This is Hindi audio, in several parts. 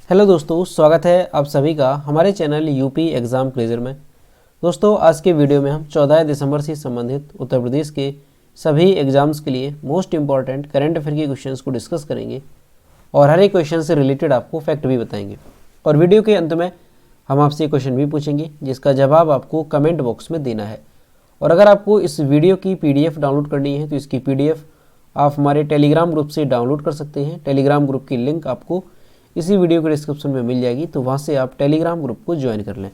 हेलो दोस्तों, स्वागत है आप सभी का हमारे चैनल यूपी एग्ज़ाम क्विज़र में। दोस्तों, आज के वीडियो में हम 14 दिसंबर से संबंधित उत्तर प्रदेश के सभी एग्ज़ाम्स के लिए मोस्ट इंपॉर्टेंट करंट अफेयर के क्वेश्चंस को डिस्कस करेंगे और हर एक क्वेश्चन से रिलेटेड आपको फैक्ट भी बताएंगे। और वीडियो के अंत में हम आपसे क्वेश्चन भी पूछेंगे जिसका जवाब आपको कमेंट बॉक्स में देना है। और अगर आपको इस वीडियो की PDF डाउनलोड करनी है तो इसकी PDF आप हमारे टेलीग्राम ग्रुप से डाउनलोड कर सकते हैं। टेलीग्राम ग्रुप की लिंक आपको इसी वीडियो के डिस्क्रिप्शन में मिल जाएगी, तो वहाँ से आप टेलीग्राम ग्रुप को ज्वाइन कर लें।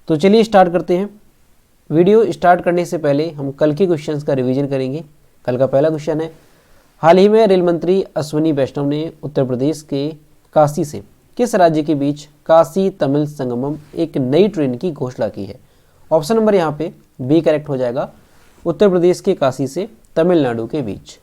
तो चलिए स्टार्ट करते हैं। वीडियो स्टार्ट करने से पहले हम कल के क्वेश्चंस का रिवीजन करेंगे। कल का पहला क्वेश्चन है, हाल ही में रेल मंत्री अश्विनी वैष्णव ने उत्तर प्रदेश के काशी से किस राज्य के बीच काशी तमिल संगमम एक नई ट्रेन की घोषणा की है। ऑप्शन नंबर यहाँ पे बी करेक्ट हो जाएगा, उत्तर प्रदेश के काशी से तमिलनाडु के बीच।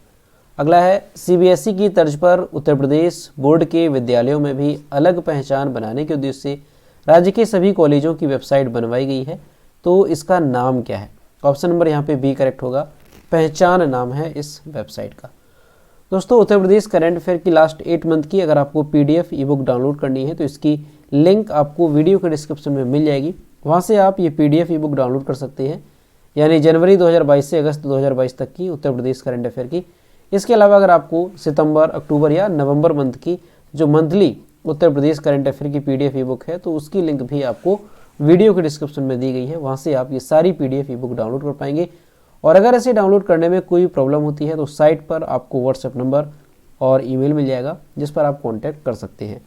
अगला है, CBSE की तर्ज पर उत्तर प्रदेश बोर्ड के विद्यालयों में भी अलग पहचान बनाने के उद्देश्य से राज्य के सभी कॉलेजों की वेबसाइट बनवाई गई है, तो इसका नाम क्या है। ऑप्शन नंबर यहाँ पे बी करेक्ट होगा, पहचान नाम है इस वेबसाइट का। दोस्तों, उत्तर प्रदेश करंट अफेयर की लास्ट 8 मंथ की अगर आपको PDF ई बुक डाउनलोड करनी है तो इसकी लिंक आपको वीडियो के डिस्क्रिप्शन में मिल जाएगी। वहाँ से आप ये PDF ई बुक डाउनलोड कर सकते हैं, यानी जनवरी 2022 से अगस्त 2022 तक की उत्तर प्रदेश करंट अफेयर की। इसके अलावा अगर आपको सितंबर, अक्टूबर या नवंबर मंथ की जो monthly Uttar Pradesh current affair की PDF ई बुक है तो उसकी लिंक भी आपको वीडियो के डिस्क्रिप्शन में दी गई है। वहाँ से आप ये सारी PDF ई बुक डाउनलोड कर पाएंगे। और अगर इसे डाउनलोड करने में कोई प्रॉब्लम होती है तो साइट पर आपको WhatsApp नंबर और ईमेल मिल जाएगा जिस पर आप कॉन्टैक्ट कर सकते हैं।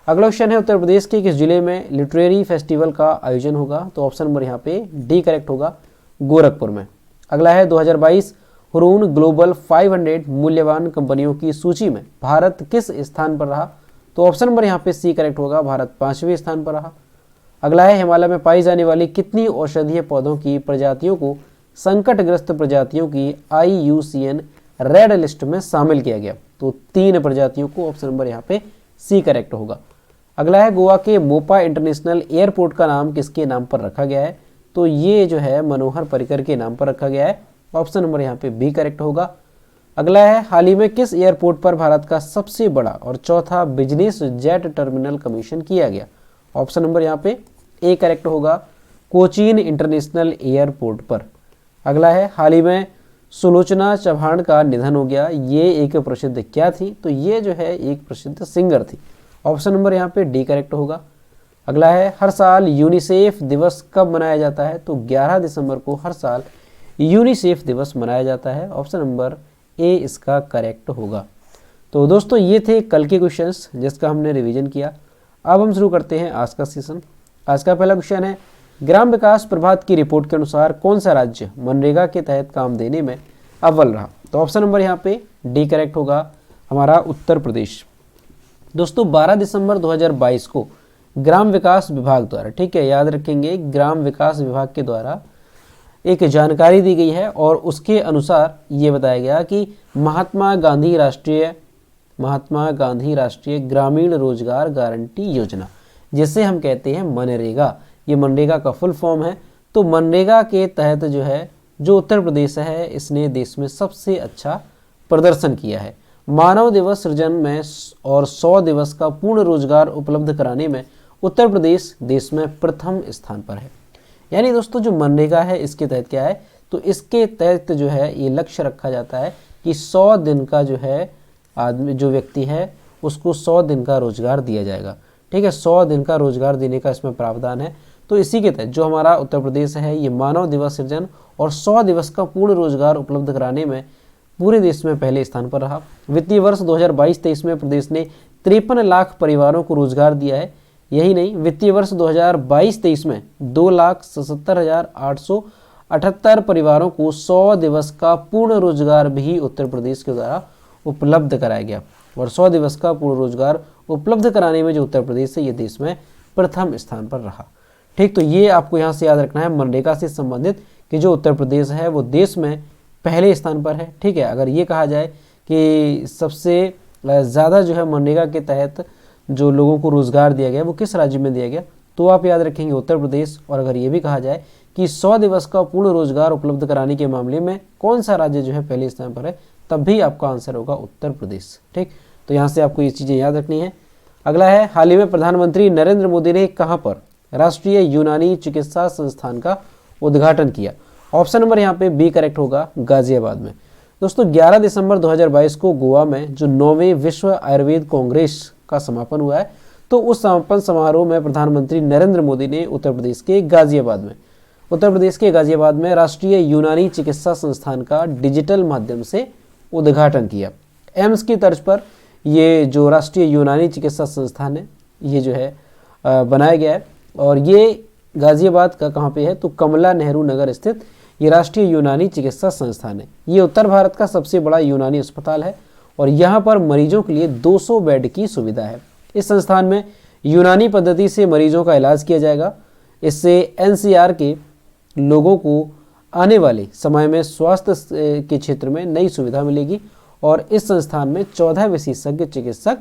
अगला क्वेश्चन है, उत्तर प्रदेश के किस जिले में लिटरेरी फेस्टिवल का आयोजन होगा। तो ऑप्शन नंबर यहाँ पे डी करेक्ट होगा, गोरखपुर में। अगला है, 2022 हुरून ग्लोबल 500 मूल्यवान कंपनियों की सूची में भारत किस स्थान पर रहा। तो ऑप्शन नंबर यहाँ पे सी करेक्ट होगा, भारत 5वें स्थान पर रहा। अगला है, हिमालय में पाई जाने वाली कितनी औषधीय पौधों की प्रजातियों को संकटग्रस्त प्रजातियों की IUCN रेड लिस्ट में शामिल किया गया। तो 3 प्रजातियों को, ऑप्शन नंबर यहाँ पे सी करेक्ट होगा। अगला है, गोवा के मोपा इंटरनेशनल एयरपोर्ट का नाम किसके नाम पर रखा गया है। तो ये जो है मनोहर पर्रिकर के नाम पर रखा गया है। ऑप्शन नंबर यहाँ पे बी करेक्ट होगा। अगला है, हाल ही में किस एयरपोर्ट पर भारत का सबसे बड़ा और चौथा बिजनेस जेट टर्मिनल कमीशन किया गया। ऑप्शन नंबर यहाँ पे ए करेक्ट होगा, कोचीन इंटरनेशनल एयरपोर्ट पर। अगला है, हाल ही में सुलोचना चौहान का निधन हो गया, ये एक प्रसिद्ध क्या थी। तो ये जो है एक प्रसिद्ध सिंगर थी। ऑप्शन नंबर यहाँ पे डी करेक्ट होगा। अगला है, हर साल यूनिसेफ दिवस कब मनाया जाता है। तो 11 दिसंबर को हर साल यूनिसेफ दिवस मनाया जाता है। ऑप्शन नंबर ए इसका करेक्ट होगा। तो दोस्तों, ये थे कल के क्वेश्चंस जिसका हमने रिवीजन किया। अब हम शुरू करते हैं आज का सेशन। आज का पहला क्वेश्चन है, ग्राम विकास प्रभात की रिपोर्ट के अनुसार कौन सा राज्य मनरेगा के तहत काम देने में अव्वल रहा। तो ऑप्शन नंबर यहाँ पे डी करेक्ट होगा, हमारा उत्तर प्रदेश। दोस्तों, 12 दिसंबर 2022 को ग्राम विकास विभाग द्वारा, ठीक है, याद रखेंगे, ग्राम विकास विभाग के द्वारा एक जानकारी दी गई है और उसके अनुसार ये बताया गया कि महात्मा गांधी राष्ट्रीय ग्रामीण रोजगार गारंटी योजना, जिसे हम कहते हैं मनरेगा, ये मनरेगा का फुल फॉर्म है। तो मनरेगा के तहत जो है, जो उत्तर प्रदेश है, इसने देश में सबसे अच्छा प्रदर्शन किया है। मानव दिवस सृजन में और 100 दिवस का पूर्ण रोजगार उपलब्ध कराने में उत्तर प्रदेश देश में प्रथम स्थान पर है। यानी दोस्तों, जो मनरेगा है इसके तहत क्या है, तो इसके तहत जो है ये लक्ष्य रखा जाता है कि 100 दिन का जो है आदमी, जो व्यक्ति है, उसको 100 दिन का रोजगार दिया जाएगा। ठीक है, 100 दिन का रोजगार देने का इसमें प्रावधान है। तो इसी के तहत जो हमारा उत्तर प्रदेश है, ये मानव दिवस सृजन और 100 दिवस का पूर्ण रोजगार उपलब्ध कराने में पूरे देश में पहले स्थान पर रहा। वित्तीय वर्ष 2022-23 में प्रदेश ने 53 लाख परिवारों को रोजगार दिया है। यही नहीं, वित्तीय वर्ष 2022-23 में 2,77,878 परिवारों को 100 दिवस का पूर्ण रोजगार भी उत्तर प्रदेश के द्वारा उपलब्ध कराया गया। और 100 दिवस का पूर्ण रोजगार उपलब्ध कराने में जो उत्तर प्रदेश है, ये देश में प्रथम स्थान पर रहा। ठीक, तो ये आपको यहाँ से याद रखना है मनरेगा से संबंधित कि जो उत्तर प्रदेश है वो देश में पहले स्थान पर है। ठीक है, अगर ये कहा जाए कि सबसे ज़्यादा जो है मनरेगा के तहत जो लोगों को रोजगार दिया गया वो किस राज्य में दिया गया, तो आप याद रखेंगे उत्तर प्रदेश। और अगर ये भी कहा जाए कि 100 दिवस का पूर्ण रोजगार उपलब्ध कराने के मामले में कौन सा राज्य जो है पहले स्थान पर है, तब भी आपका आंसर होगा उत्तर प्रदेश। ठीक, तो यहाँ से आपको ये चीज़ें याद रखनी है। अगला है, हाल ही में प्रधानमंत्री नरेंद्र मोदी ने कहां पर राष्ट्रीय यूनानी चिकित्सा संस्थान का उद्घाटन किया? ऑप्शन नंबर यहाँ पे बी करेक्ट होगा, गाजियाबाद में। दोस्तों 11 दिसंबर 2022 को गोवा में जो 9वें विश्व आयुर्वेद कांग्रेस का समापन हुआ है, तो उस समापन समारोह में प्रधानमंत्री नरेंद्र मोदी ने उत्तर प्रदेश के गाजियाबाद में राष्ट्रीय यूनानी चिकित्सा संस्थान का डिजिटल माध्यम से उद्घाटन किया। एम्स की तर्ज पर ये जो राष्ट्रीय यूनानी चिकित्सा संस्थान है ये जो है बनाया गया है, और ये गाजियाबाद का कहाँ पे है, तो कमला नेहरू नगर स्थित ये राष्ट्रीय यूनानी चिकित्सा संस्थान है। ये उत्तर भारत का सबसे बड़ा यूनानी अस्पताल है और यहाँ पर मरीजों के लिए 200 बेड की सुविधा है। इस संस्थान में यूनानी पद्धति से मरीजों का इलाज किया जाएगा। इससे एनसीआर के लोगों को आने वाले समय में स्वास्थ्य के क्षेत्र में नई सुविधा मिलेगी और इस संस्थान में 14 विशेषज्ञ चिकित्सक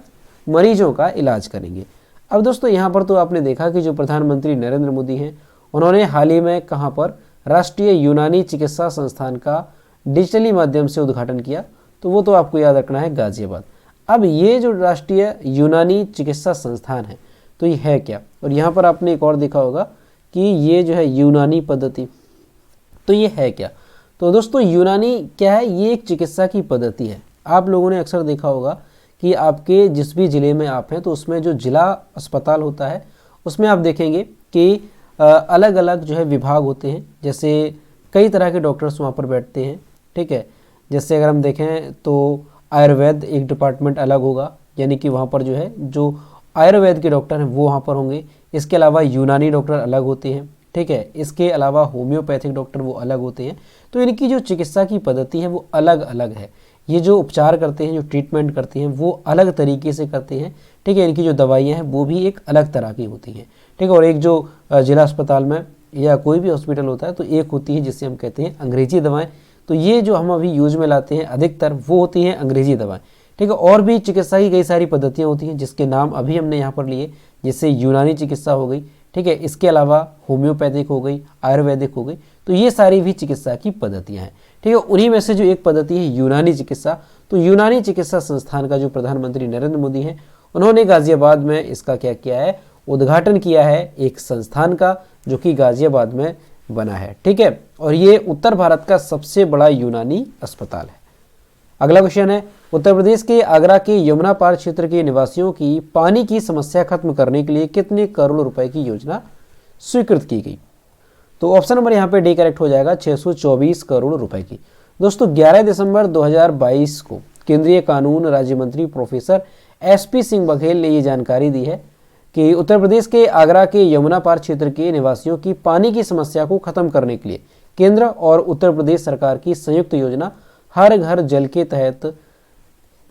मरीजों का इलाज करेंगे। अब दोस्तों यहाँ पर तो आपने देखा कि जो प्रधानमंत्री नरेंद्र मोदी हैं उन्होंने हाल ही में कहाँ पर राष्ट्रीय यूनानी चिकित्सा संस्थान का डिजिटली माध्यम से उद्घाटन किया, तो वो तो आपको याद रखना है, गाजियाबाद। अब ये जो राष्ट्रीय यूनानी चिकित्सा संस्थान है तो ये है क्या, और यहाँ पर आपने एक और देखा होगा कि ये जो है यूनानी पद्धति, तो ये है क्या। तो दोस्तों यूनानी क्या है, ये एक चिकित्सा की पद्धति है। आप लोगों ने अक्सर देखा होगा कि आपके जिस भी ज़िले में आप हैं तो उसमें जो जिला अस्पताल होता है उसमें आप देखेंगे कि अलग अलग जो है विभाग होते हैं, जैसे कई तरह के डॉक्टर्स वहाँ पर बैठते हैं, ठीक है। जैसे अगर हम देखें तो आयुर्वेद एक डिपार्टमेंट अलग होगा, यानी कि वहाँ पर जो है जो आयुर्वेद के डॉक्टर हैं वो वहाँ पर होंगे। इसके अलावा यूनानी डॉक्टर अलग होते हैं, ठीक है। इसके अलावा होम्योपैथिक डॉक्टर वो अलग होते हैं। तो इनकी जो चिकित्सा की पद्धति है वो अलग अलग है। ये जो उपचार करते हैं, जो ट्रीटमेंट करते हैं वो अलग तरीके से करते हैं, ठीक है। इनकी जो दवाइयाँ हैं वो भी एक अलग तरह की होती हैं, ठीक है। और एक जो जिला अस्पताल में या कोई भी हॉस्पिटल होता है तो एक होती है जिसे हम कहते हैं अंग्रेजी दवाएं। तो ये जो हम अभी यूज में लाते हैं अधिकतर वो होती हैं अंग्रेजी दवाएं, ठीक है। और भी चिकित्सा की कई सारी पद्धतियाँ होती हैं जिसके नाम अभी हमने यहाँ पर लिए, जैसे यूनानी चिकित्सा हो गई, ठीक है। इसके अलावा होम्योपैथिक हो गई, आयुर्वेदिक हो गई। तो ये सारी भी चिकित्सा की पद्धतियाँ हैं, ठीक है। उन्हीं में से जो एक पद्धति है यूनानी चिकित्सा, तो यूनानी चिकित्सा संस्थान का जो प्रधानमंत्री नरेंद्र मोदी हैं उन्होंने गाजियाबाद में इसका क्या किया है, उद्घाटन किया है एक संस्थान का जो कि गाजियाबाद में बना है, ठीक है। और ये उत्तर भारत का सबसे बड़ा यूनानी अस्पताल है। अगला क्वेश्चन है, उत्तर प्रदेश के आगरा के यमुना पार क्षेत्र के निवासियों की पानी की समस्या खत्म करने के लिए कितने करोड़ रुपए की योजना स्वीकृत की गई? तो ऑप्शन नंबर यहाँ पे डी करेक्ट हो जाएगा, 624 करोड़ रुपए की। दोस्तों 11 दिसंबर 2022 को केंद्रीय कानून राज्य मंत्री प्रोफेसर एसपी सिंह बघेल ने ये जानकारी दी है कि उत्तर प्रदेश के आगरा के यमुना पार क्षेत्र के निवासियों की पानी की समस्या को खत्म करने के लिए केंद्र और उत्तर प्रदेश सरकार की संयुक्त योजना हर घर जल के तहत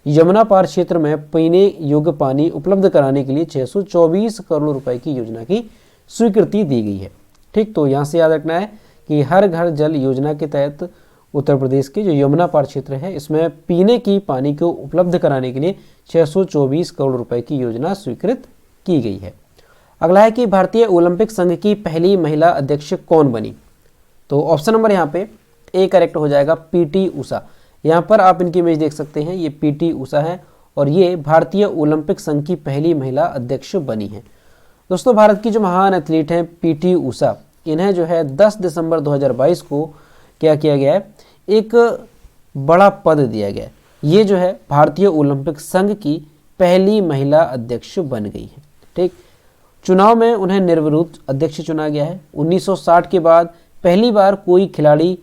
यमुना पार क्षेत्र में पीने योग्य पानी उपलब्ध कराने के लिए 624 करोड़ रुपए की योजना की स्वीकृति दी गई है, ठीक। तो यहाँ से याद रखना है कि हर घर जल योजना के तहत उत्तर प्रदेश के जो यमुना पार क्षेत्र है इसमें पीने की पानी को उपलब्ध कराने के लिए 624 करोड़ रुपए की योजना स्वीकृत की गई है। अगला है कि भारतीय ओलंपिक संघ की पहली महिला अध्यक्ष कौन बनी? तो ऑप्शन नंबर यहाँ पे ए करेक्ट हो जाएगा, पीटी उषा। यहाँ पर आप इनकी इमेज देख सकते हैं, ये पीटी उषा है और ये भारतीय ओलंपिक संघ की पहली महिला अध्यक्ष बनी है। दोस्तों भारत की जो महान एथलीट हैं पीटी उषा, इन्हें जो है 10 दिसंबर 2022 को क्या किया गया है, एक बड़ा पद दिया गया है। ये जो है भारतीय ओलंपिक संघ की पहली महिला अध्यक्ष बन गई है, ठीक। चुनाव में उन्हें निर्विरोध अध्यक्ष चुना गया है। 1960 के बाद पहली बार कोई खिलाड़ी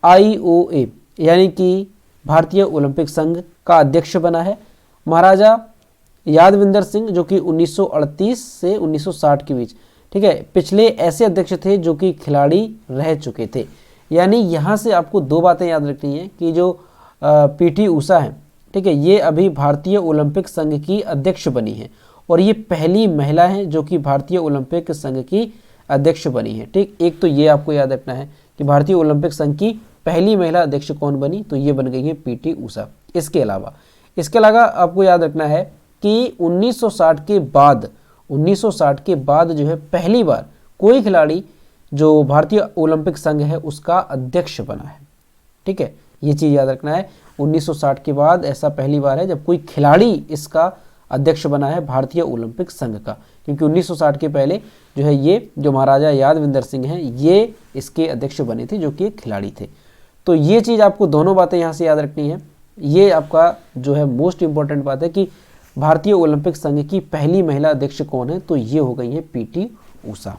IOA यानी कि भारतीय ओलंपिक संघ का अध्यक्ष बना है। महाराजा यादविंदर सिंह जो कि 1938 से 1960 के बीच, ठीक है, पिछले ऐसे अध्यक्ष थे जो कि खिलाड़ी रह चुके थे। यानी यहाँ से आपको दो बातें याद रखनी है कि जो पीटी उषा है, ठीक है, ये अभी भारतीय ओलंपिक संघ की अध्यक्ष बनी है और ये पहली महिला है जो कि भारतीय ओलंपिक संघ की अध्यक्ष बनी है, ठीक। एक तो ये आपको याद रखना है कि भारतीय ओलंपिक संघ की पहली महिला अध्यक्ष कौन बनी, तो ये बन गई है पीटी उषा। इसके अलावा आपको याद रखना है कि 1960 के बाद जो है पहली बार कोई खिलाड़ी जो भारतीय ओलंपिक संघ है उसका अध्यक्ष बना है, ठीक है। ये चीज़ याद रखना है, 1960 के बाद ऐसा पहली बार है जब कोई खिलाड़ी इसका अध्यक्ष बना है भारतीय ओलंपिक संघ का, क्योंकि 1960 के पहले जो है ये जो महाराजा यादविंदर सिंह हैं ये इसके अध्यक्ष बने थे, जो कि एक खिलाड़ी थे। तो ये चीज़ आपको दोनों बातें यहाँ से याद रखनी है। ये आपका जो है मोस्ट इंपॉर्टेंट बात है कि भारतीय ओलंपिक संघ की पहली महिला अध्यक्ष कौन है, तो ये हो गई है पीटी ऊषा।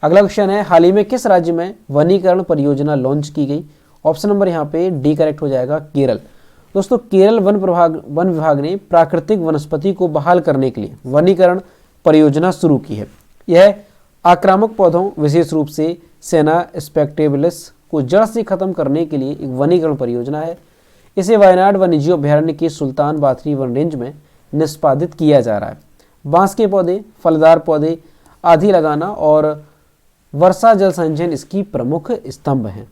अगला क्वेश्चन है, हाल ही में किस राज्य में वनीकरण परियोजना लॉन्च की गई? ऑप्शन नंबर यहाँ पे डी करेक्ट हो जाएगा, केरल। दोस्तों केरल वन विभाग ने प्राकृतिक वनस्पति को बहाल करने के लिए वनीकरण परियोजना शुरू की है। यह आक्रामक पौधों विशेष रूप से सेना स्पेक्टेबलिस को जड़ से खत्म करने के लिए एक वनीकरण परियोजना है। इसे वायनाड वन्यजीव अभ्यारण्य के सुल्तान बाथरी वन रेंज में निष्पादित किया जा रहा है। बांस के पौधे, फलदार पौधे आदि लगाना और वर्षा जल संचयन इसकी प्रमुख स्तंभ हैं।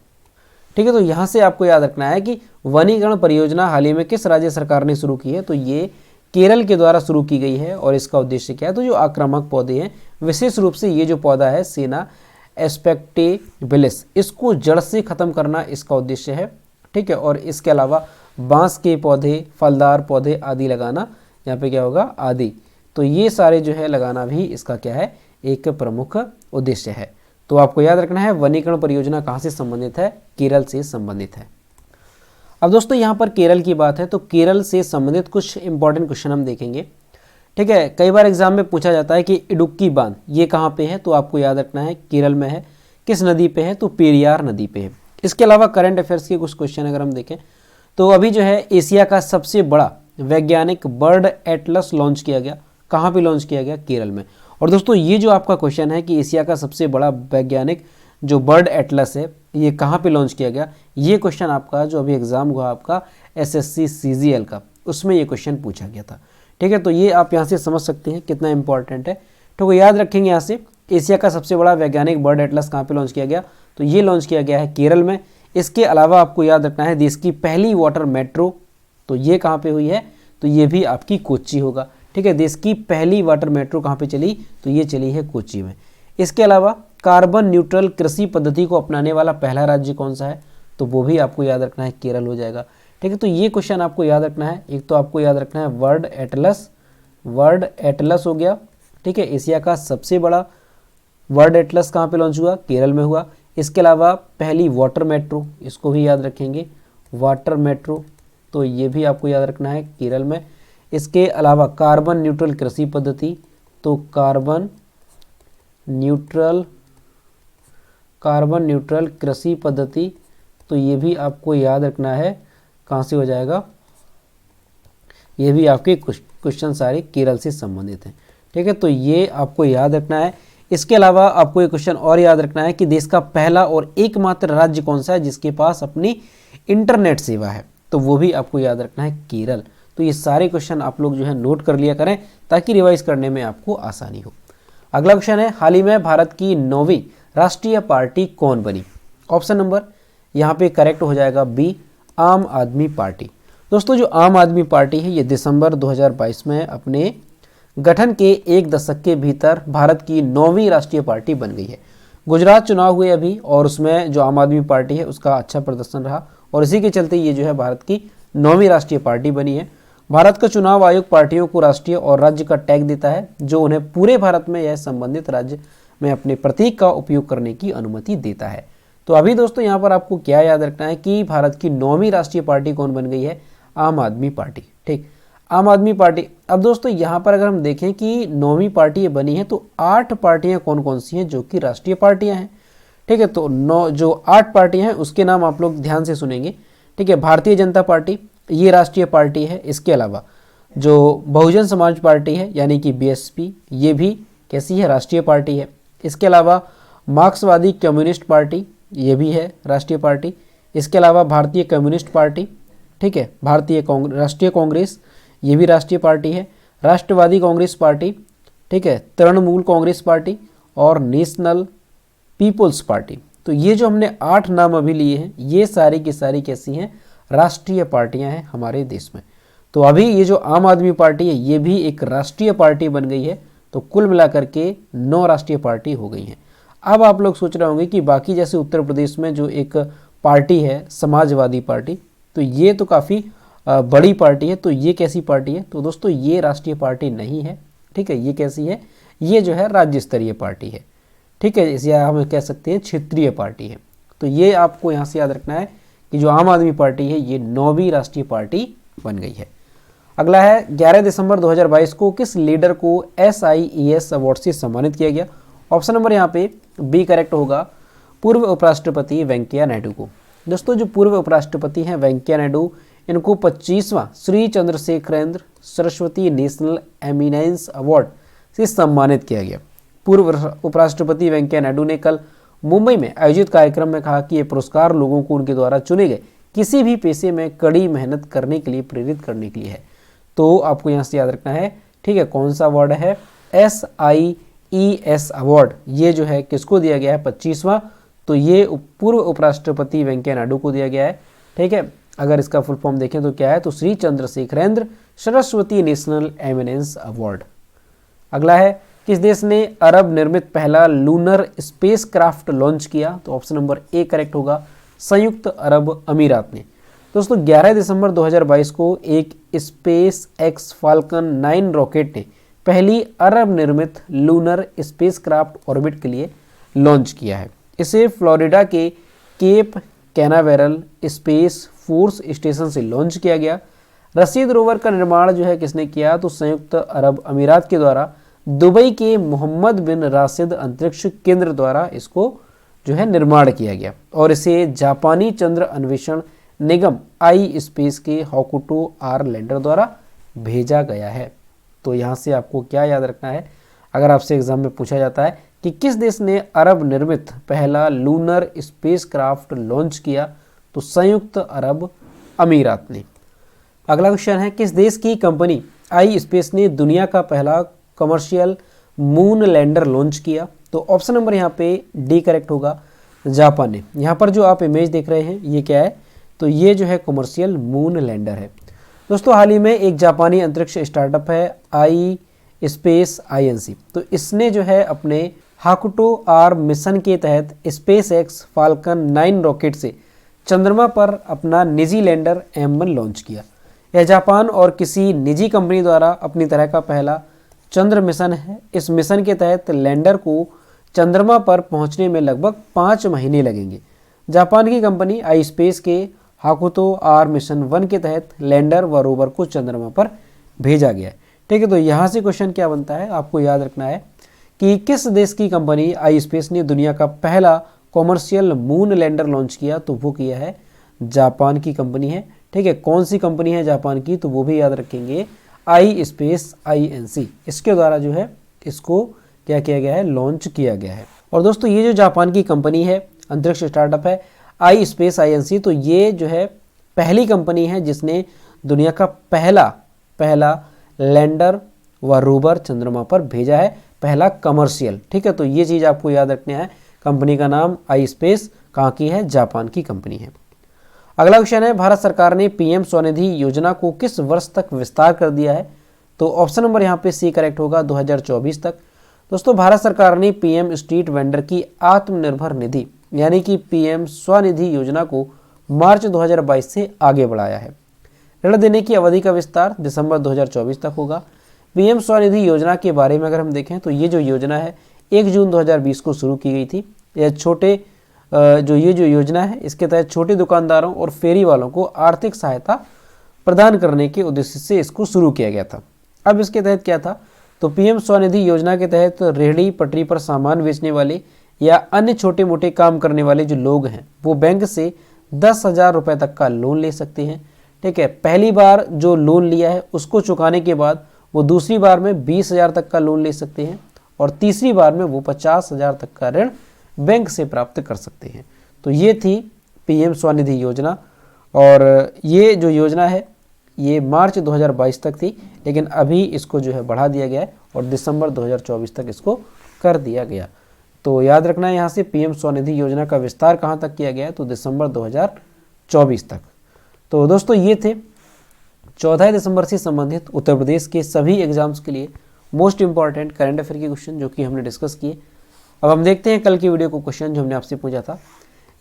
ठीक है, तो यहाँ से आपको याद रखना है कि वनीकरण परियोजना हाल ही में किस राज्य सरकार ने शुरू की है, तो ये केरल के द्वारा शुरू की गई है। और इसका उद्देश्य क्या है, तो जो आक्रामक पौधे हैं, विशेष रूप से ये जो पौधा है सेना एस्पेक्टेबिलिस, इसको जड़ से खत्म करना इसका उद्देश्य है। ठीक है, और इसके अलावा बांस के पौधे, फलदार पौधे आदि लगाना, यहाँ पे क्या होगा आदि, तो ये सारे जो है लगाना भी इसका क्या है, एक प्रमुख उद्देश्य है। तो आपको याद रखना है वनीकरण परियोजना कहाँ से संबंधित है, केरल से संबंधित है। अब दोस्तों यहाँ पर केरल की बात है, तो केरल से संबंधित कुछ इंपॉर्टेंट क्वेश्चन हम देखेंगे। ठीक है, कई बार एग्जाम में पूछा जाता है कि इडुक्की बांध ये कहाँ पे है, तो आपको याद रखना है केरल में है। किस नदी पे है, तो पेरियार नदी पे है। इसके अलावा करंट अफेयर्स के कुछ क्वेश्चन अगर हम देखें तो अभी जो है एशिया का सबसे बड़ा वैज्ञानिक बर्ड एटलस लॉन्च किया गया। कहाँ पे लॉन्च किया गया, केरल में। और दोस्तों ये जो आपका क्वेश्चन है कि एशिया का सबसे बड़ा वैज्ञानिक जो बर्ड एटलस है ये कहाँ पे लॉन्च किया गया, ये क्वेश्चन आपका जो अभी एग्जाम हुआ आपका SSC CGL का, उसमें ये क्वेश्चन पूछा गया था। ठीक है, तो ये आप यहाँ से समझ सकते हैं कितना इंपॉर्टेंट है। तो याद रखेंगे यहाँ से एशिया का सबसे बड़ा वैज्ञानिक बर्ड एटलस कहाँ पे लॉन्च किया गया, तो ये लॉन्च किया गया है केरल में। इसके अलावा आपको याद रखना है देश की पहली वाटर मेट्रो, तो ये कहाँ पे हुई है, तो ये भी आपकी कोच्चि होगा। ठीक है, देश की पहली वाटर मेट्रो कहाँ पे चली, तो ये चली है कोच्चि में। इसके अलावा कार्बन न्यूट्रल कृषि पद्धति को अपनाने वाला पहला राज्य कौन सा है, तो वो भी आपको याद रखना है केरल हो जाएगा। ठीक है, तो ये क्वेश्चन आपको याद रखना है। एक तो आपको याद रखना है वर्ड एटलस हो गया। ठीक है, एशिया का सबसे बड़ा वर्ड एटलस कहाँ पे लॉन्च हुआ, केरल में हुआ। इसके अलावा पहली वाटर मेट्रो, इसको भी याद रखेंगे, वाटर मेट्रो, तो ये भी आपको याद रखना है केरल में। इसके अलावा कार्बन न्यूट्रल कृषि पद्धति, तो कार्बन न्यूट्रल कृषि पद्धति, तो ये भी आपको याद रखना है कहाँ से हो जाएगा, ये भी आपके क्वेश्चन सारे केरल से संबंधित हैं। ठीक है, तो ये आपको याद रखना है। इसके अलावा आपको एक क्वेश्चन और याद रखना है कि देश का पहला और एकमात्र राज्य कौन सा है जिसके पास अपनी इंटरनेट सेवा है, तो वो भी आपको याद रखना है केरल। तो ये सारे क्वेश्चन आप लोग जो है नोट कर लिया करें ताकि रिवाइज करने में आपको आसानी हो। अगला क्वेश्चन है, हाल ही में भारत की 9वीं राष्ट्रीय पार्टी कौन बनी? ऑप्शन नंबर यहाँ पे करेक्ट हो जाएगा बी, आम आदमी पार्टी। दोस्तों जो आम आदमी पार्टी है ये दिसंबर 2022 में अपने गठन के एक दशक के भीतर भारत की 9वीं राष्ट्रीय पार्टी बन गई है। गुजरात चुनाव हुए अभी और उसमें जो आम आदमी पार्टी है उसका अच्छा प्रदर्शन रहा और इसी के चलते ये जो है भारत की 9वीं राष्ट्रीय पार्टी बनी है। भारत का चुनाव आयोग पार्टियों को राष्ट्रीय और राज्य का टैग देता है जो उन्हें पूरे भारत में यह संबंधित राज्य में अपने प्रतीक का उपयोग करने की अनुमति देता है। तो अभी दोस्तों यहाँ पर आपको क्या याद रखना है कि भारत की 9वीं राष्ट्रीय पार्टी कौन बन गई है, आम आदमी पार्टी। ठीक, आम आदमी पार्टी। अब दोस्तों यहाँ पर अगर हम देखें कि 9वीं पार्टी ये बनी है तो 8 पार्टियाँ कौन कौन सी हैं जो कि राष्ट्रीय पार्टियाँ हैं। ठीक है, तो जो 8 पार्टियाँ हैं उसके नाम आप लोग ध्यान से सुनेंगे। ठीक है, भारतीय जनता पार्टी ये राष्ट्रीय पार्टी है। इसके अलावा जो बहुजन समाज पार्टी है यानी कि BSP ये भी कैसी है, राष्ट्रीय पार्टी है। इसके अलावा मार्क्सवादी कम्युनिस्ट पार्टी ये भी है राष्ट्रीय पार्टी। इसके अलावा भारतीय कम्युनिस्ट पार्टी, ठीक है, राष्ट्रीय कांग्रेस ये भी राष्ट्रीय पार्टी है। राष्ट्रवादी कांग्रेस पार्टी, ठीक है, तृणमूल कांग्रेस पार्टी और नेशनल पीपुल्स पार्टी। तो ये जो हमने 8 नाम अभी लिए हैं ये सारी की सारी कैसी हैं, राष्ट्रीय पार्टियां हैं हमारे देश में। तो अभी ये जो आम आदमी पार्टी है ये भी एक राष्ट्रीय पार्टी बन गई है। तो कुल मिलाकर के 9 राष्ट्रीय पार्टी हो गई हैं। अब आप लोग सोच रहे होंगे कि बाकी जैसे उत्तर प्रदेश में जो एक पार्टी है समाजवादी पार्टी, तो ये तो काफ़ी बड़ी पार्टी है। तो ये कैसी पार्टी है? तो दोस्तों ये राष्ट्रीय पार्टी नहीं है, ठीक है। ये कैसी है? ये जो है राज्य स्तरीय पार्टी है, ठीक है। इसे हम कह सकते हैं क्षेत्रीय पार्टी है। तो ये आपको यहाँ से याद रखना है कि जो आम आदमी पार्टी है ये 9वीं राष्ट्रीय पार्टी बन गई है। अगला है 11 दिसंबर 2022 को किस लीडर को SIES अवार्ड से सम्मानित किया गया? ऑप्शन नंबर यहाँ पे बी करेक्ट होगा, पूर्व उपराष्ट्रपति वेंकैया नायडू को। दोस्तों जो पूर्व उपराष्ट्रपति हैं वेंकैया नायडू, इनको 25वां Shri Chandrasekharendra Saraswati national eminence award से सम्मानित किया गया। पूर्व उपराष्ट्रपति वेंकैया नायडू ने कल मुंबई में आयोजित कार्यक्रम में कहा कि ये पुरस्कार लोगों को उनके द्वारा चुने गए किसी भी पेशे में कड़ी मेहनत करने के लिए प्रेरित करने के लिए है। तो आपको यहाँ से याद रखना है, ठीक है, कौन सा अवार्ड है? SIES award. ये जो है किसको दिया गया है? 25वां। तो ये पूर्व उपराष्ट्रपति वेंकैया नायडू को दिया गया है, ठीक है। अगर इसका फुल फॉर्म देखें तो क्या है? तो Shri Chandrasekharendra Saraswati national eminence award. अगला है किस देश ने अरब निर्मित पहला लूनर स्पेस क्राफ्ट लॉन्च किया? तो ऑप्शन नंबर ए करेक्ट होगा, संयुक्त अरब अमीरात ने। दोस्तों 11 दिसंबर 2022 को एक स्पेस एक्स फाल्कन 9 रॉकेट ने पहली अरब निर्मित लूनर स्पेस क्राफ्ट ऑर्बिट के लिए लॉन्च किया है। इसे फ्लोरिडा के Cape Canaveral Space Force Station से लॉन्च किया गया। रसीद रोवर का निर्माण जो है किसने किया? तो संयुक्त अरब अमीरात के द्वारा दुबई के मोहम्मद बिन राशिद अंतरिक्ष केंद्र द्वारा इसको जो है निर्माण किया गया और इसे जापानी चंद्र अन्वेषण निगम आई स्पेस के होकुटो आर लैंडर द्वारा भेजा गया है। तो यहाँ से आपको क्या याद रखना है? अगर आपसे एग्जाम में पूछा जाता है कि किस देश ने अरब निर्मित पहला लूनर स्पेस क्राफ्ट लॉन्च किया, तो संयुक्त अरब अमीरात ने। अगला क्वेश्चन है किस देश की कंपनी आई स्पेस ने दुनिया का पहला कमर्शियल मून लैंडर लॉन्च किया? तो ऑप्शन नंबर यहाँ पे डी करेक्ट होगा, जापान ने। यहाँ पर जो आप इमेज देख रहे हैं ये क्या है? तो ये जो है कमर्शियल मून लैंडर है। दोस्तों हाल ही में एक जापानी अंतरिक्ष स्टार्टअप है आई स्पेस INC, तो इसने जो है अपने हाकुटो आर मिशन के तहत स्पेस एक्स फाल्कन 9 रॉकेट से चंद्रमा पर अपना निजी लैंडर M1 लॉन्च किया। यह जापान और किसी निजी कंपनी द्वारा अपनी तरह का पहला चंद्र मिशन है। इस मिशन के तहत लैंडर को चंद्रमा पर पहुंचने में लगभग 5 महीने लगेंगे। जापान की कंपनी आई स्पेस के हाकुतो आर मिशन 1 के तहत लैंडर व रोवर को चंद्रमा पर भेजा गया है, ठीक है। तो यहाँ से क्वेश्चन क्या बनता है? आपको याद रखना है कि किस देश की कंपनी आई स्पेस ने दुनिया का पहला कॉमर्शियल मून लैंडर लॉन्च किया? तो वो किया है जापान की कंपनी है, ठीक है। कौन सी कंपनी है जापान की? तो वो भी याद रखेंगे, आई स्पेस INC। इसके द्वारा जो है इसको क्या किया गया है? लॉन्च किया गया है। और दोस्तों ये जो जापान की कंपनी है, अंतरिक्ष स्टार्टअप है आई स्पेस INC, तो ये जो है पहली कंपनी है जिसने दुनिया का पहला लैंडर व रोवर चंद्रमा पर भेजा है, पहला कमर्शियल, ठीक है। तो ये चीज़ आपको याद रखनी है। कंपनी का नाम आई स्पेस कहाँ की है? जापान की कंपनी है। अगला क्वेश्चन है भारत सरकार ने PM स्वनिधि योजना को किस वर्ष तक विस्तार कर दिया है? तो ऑप्शन नंबर यहाँ पे सी करेक्ट होगा, 2024 तक। दोस्तों भारत सरकार ने PM स्ट्रीट वेंडर की आत्मनिर्भर निधि यानी कि PM स्वनिधि योजना को मार्च 2022 से आगे बढ़ाया है। ऋण देने की अवधि का विस्तार दिसंबर 2024 तक होगा। PM स्वनिधि योजना के बारे में अगर हम देखें तो ये जो योजना है 1 जून 2020 को शुरू की गई थी। ये जो योजना है इसके तहत छोटे दुकानदारों और फेरी वालों को आर्थिक सहायता प्रदान करने के उद्देश्य से इसको शुरू किया गया था। अब इसके तहत क्या था? तो PM स्वनिधि योजना के तहत रेहड़ी पटरी पर सामान बेचने वाले या अन्य छोटे मोटे काम करने वाले जो लोग हैं वो बैंक से 10,000 रुपये तक का लोन ले सकते हैं, ठीक है। पहली बार जो लोन लिया है उसको चुकाने के बाद वो दूसरी बार में 20,000 तक का लोन ले सकते हैं और तीसरी बार में वो 50,000 तक का ऋण बैंक से प्राप्त कर सकते हैं। तो ये थी PM स्वनिधि योजना और ये जो योजना है ये मार्च 2022 तक थी, लेकिन अभी इसको जो है बढ़ा दिया गया है और दिसंबर 2024 तक इसको कर दिया गया। तो याद रखना है यहाँ से PM स्वनिधि योजना का विस्तार कहाँ तक किया गया है? तो दिसंबर 2024 तक। तो दोस्तों ये थे 14 दिसंबर से संबंधित उत्तर प्रदेश के सभी एग्जाम्स के लिए मोस्ट इंपॉर्टेंट करंट अफेयर के क्वेश्चन जो कि हमने डिस्कस किए। अब हम देखते हैं कल की वीडियो को क्वेश्चन जो हमने आपसे पूछा था।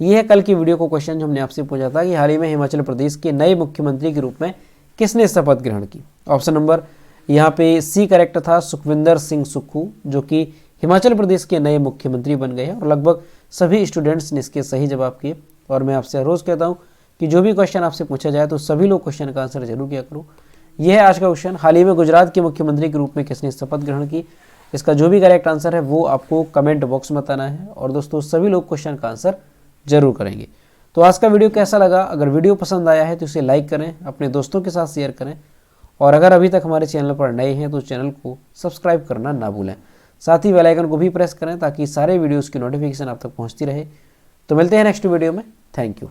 ये है कल की वीडियो को क्वेश्चन जो हमने आपसे पूछा था कि हाल ही में हिमाचल प्रदेश के नए मुख्यमंत्री के रूप में किसने शपथ ग्रहण की? ऑप्शन नंबर यहाँ पे सी करेक्ट था, सुखविंदर सिंह सुक्खू, जो कि हिमाचल प्रदेश के नए मुख्यमंत्री बन गए हैं। और लगभग सभी स्टूडेंट्स ने इसके सही जवाब किए। और मैं आपसे रोज़ कहता हूँ कि जो भी क्वेश्चन आपसे पूछा जाए तो सभी लोग क्वेश्चन का आंसर जरूर किया करो। यह है आज का क्वेश्चन, हाल ही में गुजरात के मुख्यमंत्री के रूप में किसने शपथ ग्रहण की? इसका जो भी करेक्ट आंसर है वो आपको कमेंट बॉक्स में बताना है। और दोस्तों सभी लोग क्वेश्चन का आंसर जरूर करेंगे। तो आज का वीडियो कैसा लगा? अगर वीडियो पसंद आया है तो इसे लाइक करें, अपने दोस्तों के साथ शेयर करें, और अगर अभी तक हमारे चैनल पर नए हैं तो चैनल को सब्सक्राइब करना ना भूलें। साथ ही बेल आइकन को भी प्रेस करें ताकि सारे वीडियोज़ की नोटिफिकेशन आप तक पहुँचती रहे। तो मिलते हैं नेक्स्ट वीडियो में। Thank you.